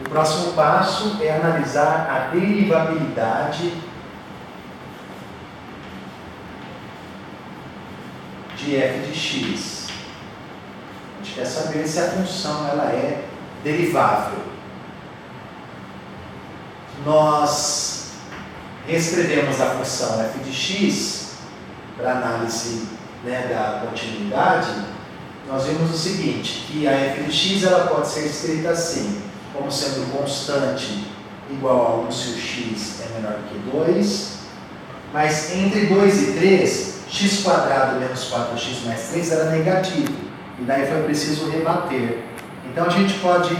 O próximo passo é analisar a derivabilidade de f de x. A gente quer saber se a função ela é derivável. Nós reescrevemos a função f de x para análise, né, da continuidade. Nós vimos o seguinte, que a f de x ela pode ser escrita assim, como sendo constante igual a 1 se o x é menor do que 2, mas entre 2 e 3, x quadrado menos 4x mais 3 era negativo, e daí foi preciso rebater. Então a gente pode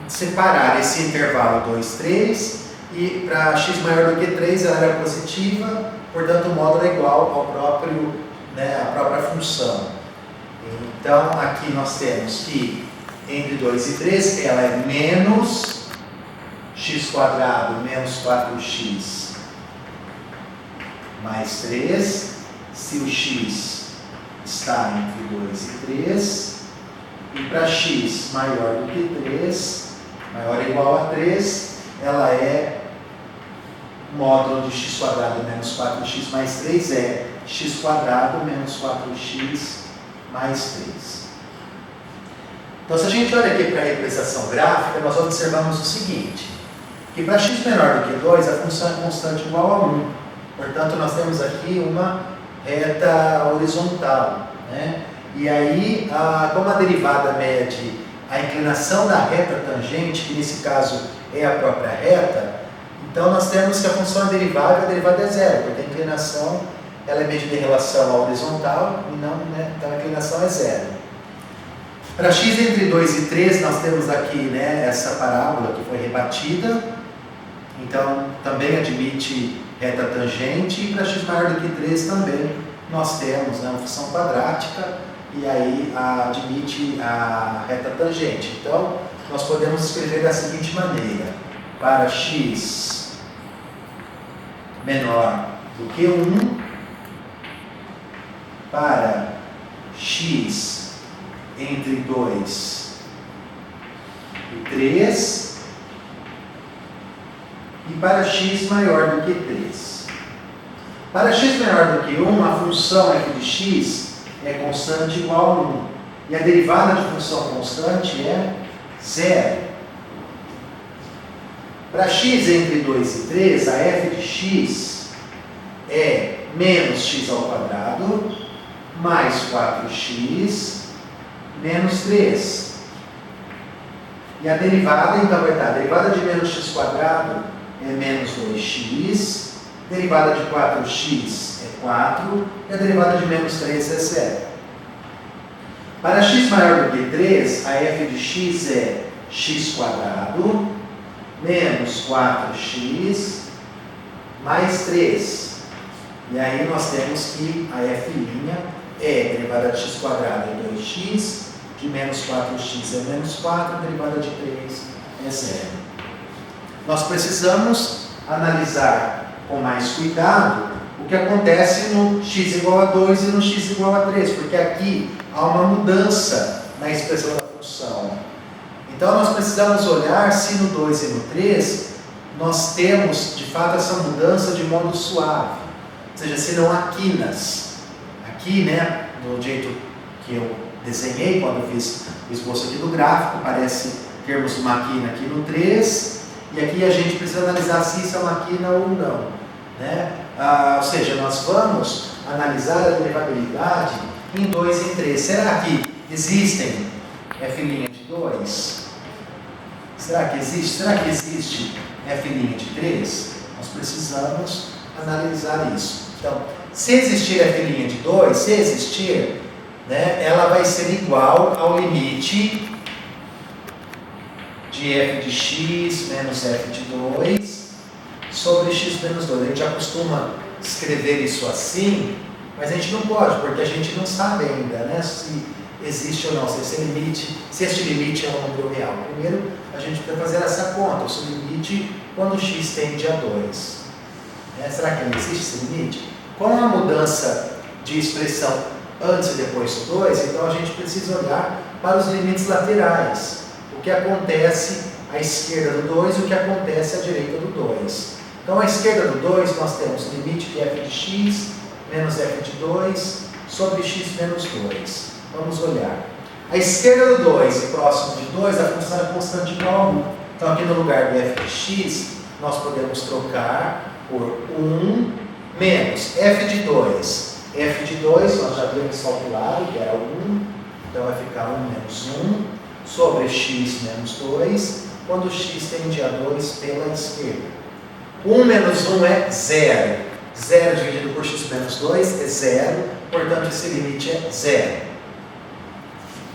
separar esse intervalo 2, 3, e para x maior do que 3 ela era positiva, portanto o módulo é igual ao próprio, né, à própria função. Então aqui nós temos que entre 2 e 3 ela é menos x quadrado menos 4x mais 3, se o x está entre 2 e 3, e para x maior do que 3, maior ou igual a 3, ela é módulo de x quadrado menos 4x mais 3 é x quadrado menos 4x mais 3. Então, se a gente olha aqui para a representação gráfica, nós observamos o seguinte, que para x menor do que 2, a função é constante igual a 1. Portanto, nós temos aqui uma reta horizontal, né? E aí, como a derivada mede a inclinação da reta tangente, que nesse caso é a própria reta, então nós temos que a função é derivável, a derivada é zero, porque a inclinação ela é medida em relação à horizontal, e não, né? Então a inclinação é zero. Para x entre 2 e 3, nós temos aqui, né, essa parábola que foi rebatida, então também admite reta tangente, e para x maior do que 3 também nós temos, né, uma função quadrática, e aí admite a reta tangente. Então nós podemos escrever da seguinte maneira: para x menor do que 1, para x entre 2 e 3, e para x maior do que 3. Para x menor do que 1, a função f de x é constante igual a 1, e a derivada de função constante é zero. Para x entre 2 e 3, a f de x é menos x ao quadrado mais 4x menos 3. E a derivada, então, vai dar, a derivada de menos x quadrado é menos 2x, derivada de 4x é 4, e a derivada de menos 3 é 0. Para x maior do que 3, a f de x é x quadrado menos 4x mais 3. E aí nós temos que a f' é derivada de x quadrado é 2x, de menos 4x é menos 4, a derivada de 3 é 0. Nós precisamos analisar com mais cuidado o que acontece no x igual a 2 e no x igual a 3, porque aqui há uma mudança na expressão da função. Então nós precisamos olhar se no 2 e no 3 nós temos de fato essa mudança de modo suave, ou seja, se não há quinas. Aqui, né, do jeito que eu desenhei quando eu fiz o esboço aqui do gráfico, parece termos uma quina aqui no 3, e aqui a gente precisa analisar se isso é uma quina ou não, né? Ou seja, nós vamos analisar a derivabilidade em 2 e 3. Será que existem f' de 2? Será que existe? Será que existe f' de 3? Nós precisamos analisar isso. Então, se existir f' de 2, se existir, né, ela vai ser igual ao limite de f de x menos f de 2 sobre x menos 2. A gente já costuma escrever isso assim, mas a gente não pode, porque a gente não sabe ainda, né, se existe ou não, se este limite é um número real. Primeiro, a gente precisa fazer essa conta, o seu limite quando x tende a 2. Será que não existe esse limite? Com a mudança de expressão antes e depois do 2, então a gente precisa olhar para os limites laterais. O que acontece à esquerda do 2 e o que acontece à direita do 2. Então, à esquerda do 2, nós temos limite de f de x menos f de 2 sobre x menos 2. Vamos olhar. À esquerda do 2 e próximo de 2, a função é constante igual a 1. Então, aqui no lugar de f de x, nós podemos trocar por 1 menos f de 2. F de 2, nós já havíamos calculado, que era 1. Então, vai ficar 1 menos 1 sobre x menos 2, quando x tende a 2 pela esquerda. 1 menos 1 é 0. 0 dividido por x menos 2 é 0, portanto, esse limite é 0.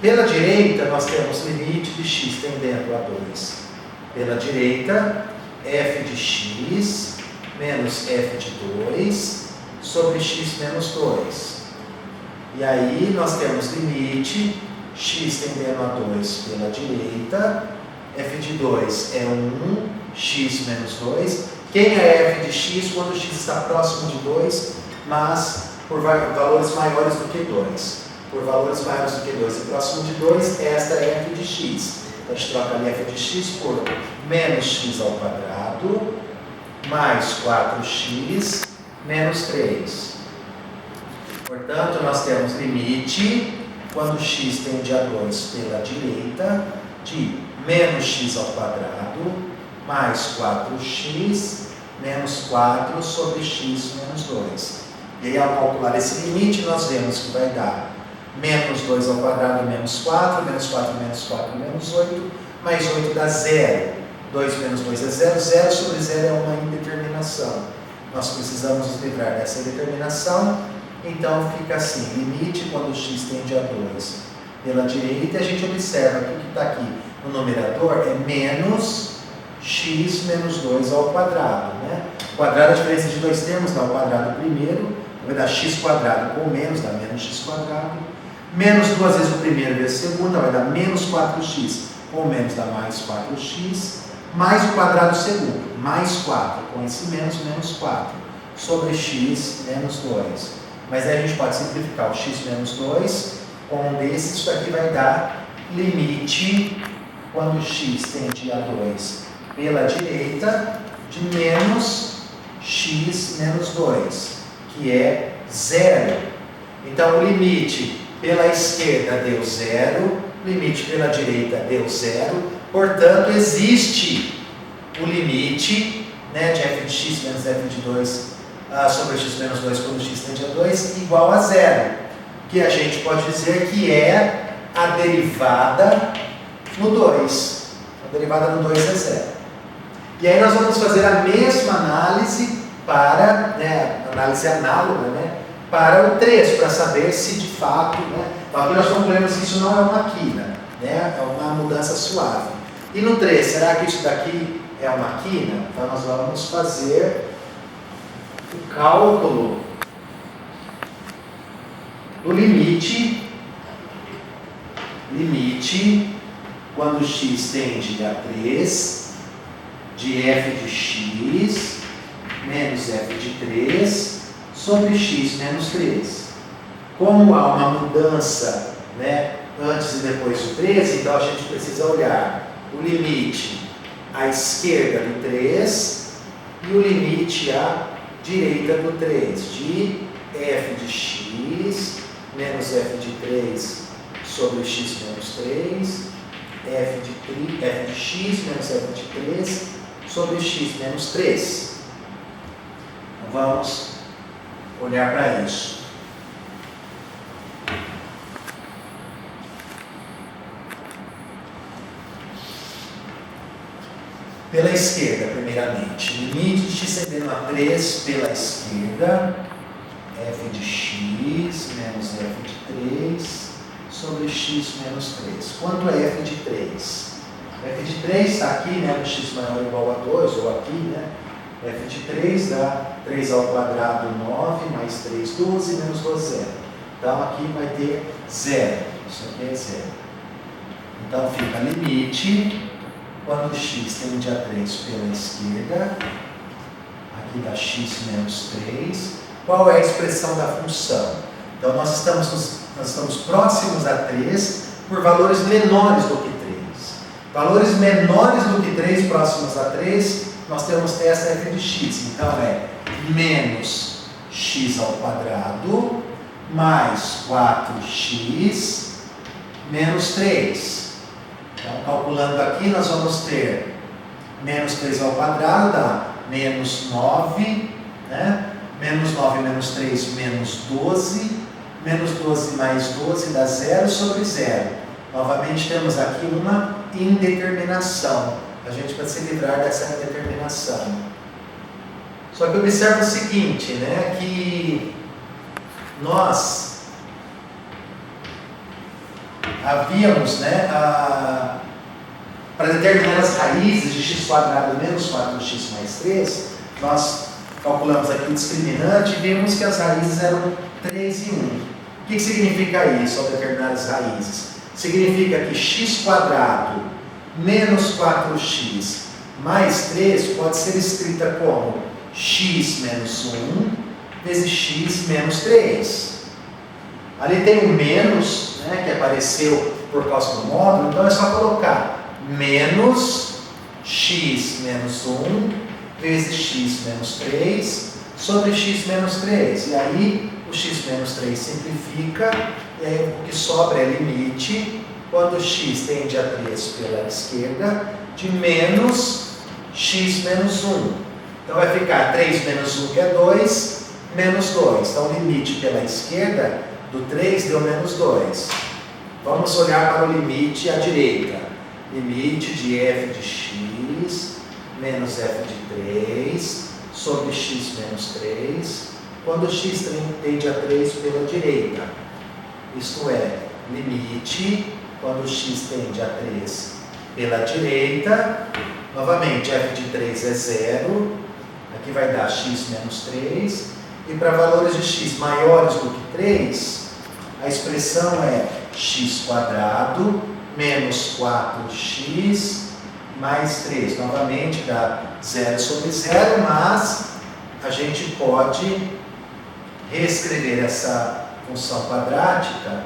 Pela direita, nós temos limite de x tendendo a 2. Pela direita, f de x menos f de 2 sobre x menos 2. E aí, nós temos limite, x tendendo a 2 pela direita, f de 2 é 1, x menos 2. Quem é f de x quando x está próximo de 2, mas por valores maiores do que 2? Por valores maiores do que 2 e próximo de 2, esta é f de x. Então, a gente troca ali f de x por menos x ao quadrado, mais 4x, menos 3. Portanto, nós temos limite, quando x tende a 2 pela direita, de menos x ao quadrado, mais 4x, menos 4 sobre x menos 2. E aí, ao calcular esse limite, nós vemos que vai dar menos 2 ao quadrado, menos 4, menos 4, menos 4, menos 8, mais 8 dá 0. 2 menos 2 é 0, 0 sobre 0 é uma indeterminação. Nós precisamos nos livrar dessa indeterminação, então fica assim, limite quando x tende a 2 pela direita, a gente observa que o que está aqui no numerador é menos x menos 2 ao quadrado, né? O quadrado é a diferença de dois termos, dá o quadrado primeiro, vai dar x quadrado com menos, dá menos x quadrado, menos duas vezes o primeiro vezes o segundo, vai dar menos 4x, com menos dá mais 4x, mais o quadrado segundo, mais 4, com esse menos, menos 4, sobre x menos 2. Mas aí a gente pode simplificar o x menos 2 com um desses, isso aqui vai dar limite, quando x tende a 2 pela direita, de menos x menos 2, que é 0. Então, o limite pela esquerda deu 0, limite pela direita deu 0, portanto, existe o limite, né, de f de x menos f de 2 sobre x menos 2 quando x tende a 2 igual a 0, que a gente pode dizer que é a derivada no 2. A derivada no 2 é 0. E aí nós vamos fazer a mesma análise para, né, análise análoga, né, para o 3, para saber se de fato, né, aqui nós concluímos que isso não é uma quina, né, é uma mudança suave. E no 3, será que isso daqui é uma quina? Então nós vamos fazer o cálculo do limite quando x tende a 3, de f de x menos f de 3 sobre x menos 3. Como há uma mudança, né, antes e depois do 3, então a gente precisa olhar o limite à esquerda do 3 e o limite à direita do 3, de f de x menos f de 3 sobre x menos 3, f de x menos f de 3 sobre x menos 3. Então, vamos olhar para isso. Pela esquerda, primeiramente, limite de x tendendo a 3 pela esquerda, f de x menos f de 3 sobre x menos 3. Quanto é f de 3? F de 3 está aqui, né, no x maior ou igual a 2, ou aqui, né? F de 3 dá 3 ao quadrado, 9, mais 3, 12, menos 12, 0. Então, aqui vai ter 0. Isso aqui é 0. Então, fica limite, quando x tende a 3 pela esquerda, aqui dá x menos 3. Qual é a expressão da função? Então, nós estamos próximos a 3 por valores menores do que 3. Então, Valores menores do que 3, próximos a 3, nós temos essa f de x. Então é menos x ao quadrado mais 4x menos 3. Então, calculando aqui, nós vamos ter menos 3 ao quadrado dá menos 9, né? Menos 9 menos 3, menos 12. Menos 12 mais 12 dá 0 sobre 0. Novamente temos aqui uma indeterminação. A gente vai se livrar dessa indeterminação. Só que observa o seguinte, né? Que nós havíamos, né? Para determinar as raízes de x quadrado menos 4x mais 3, nós calculamos aqui o discriminante e vimos que as raízes eram 3 e 1. O que significa isso ao determinar as raízes? Significa que x quadrado menos 4x mais 3 pode ser escrita como x menos 1 vezes x menos 3. Ali tem um menos, né, que apareceu por causa do módulo, então é só colocar menos x menos 1 vezes x menos 3 sobre x menos 3. E aí o x menos 3 simplifica, e aí o que sobra é limite, quando x tende a 3 pela esquerda, de menos x menos 1. Então vai ficar 3 menos 1, que é 2, menos 2. Então o limite pela esquerda do 3 deu menos 2. Vamos olhar para o limite à direita. Limite de f de x menos f de 3 sobre x menos 3, quando x tende a 3 pela direita. Isto é, limite, quando x tende a 3 pela direita, novamente f de 3 é 0, aqui vai dar x menos 3, e para valores de x maiores do que 3, a expressão é x quadrado menos 4x mais 3. Novamente dá 0 sobre 0, mas a gente pode reescrever essa função quadrática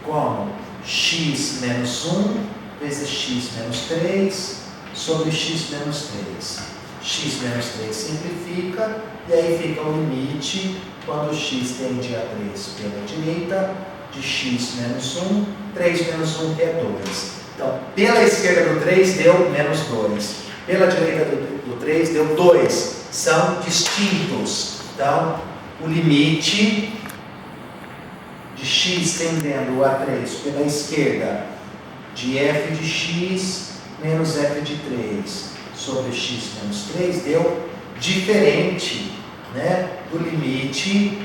como x menos 1 vezes x menos 3 sobre x menos 3. X menos 3 simplifica, e aí fica o limite quando x tende a 3 pela direita, de x menos 1, 3 menos 1, que é 2. Então, pela esquerda do 3 deu menos 2. Pela direita do 3 deu 2. São distintos. Então, o limite de x tendendo a 3 pela esquerda, de f de x menos f de 3 sobre x menos 3 deu diferente, né, do limite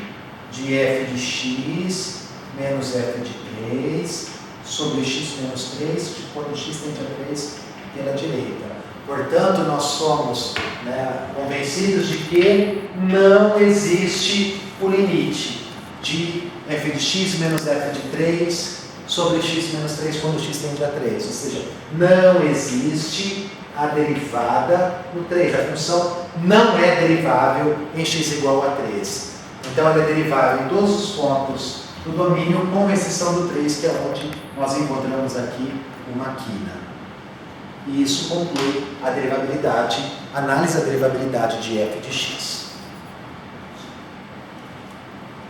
de f de x menos f de 3 sobre x menos 3, quando x tende a 3 pela direita. Portanto, nós somos, né, convencidos de que não existe o limite de f de x menos f de 3 sobre x menos 3 quando x tende a 3. Ou seja, não existe a derivada no 3. A função não é derivável em x igual a 3. Então, ela é derivável em todos os pontos do domínio, com exceção do 3, que é onde nós encontramos aqui uma quina. E isso conclui a derivabilidade, análise da derivabilidade de f de x.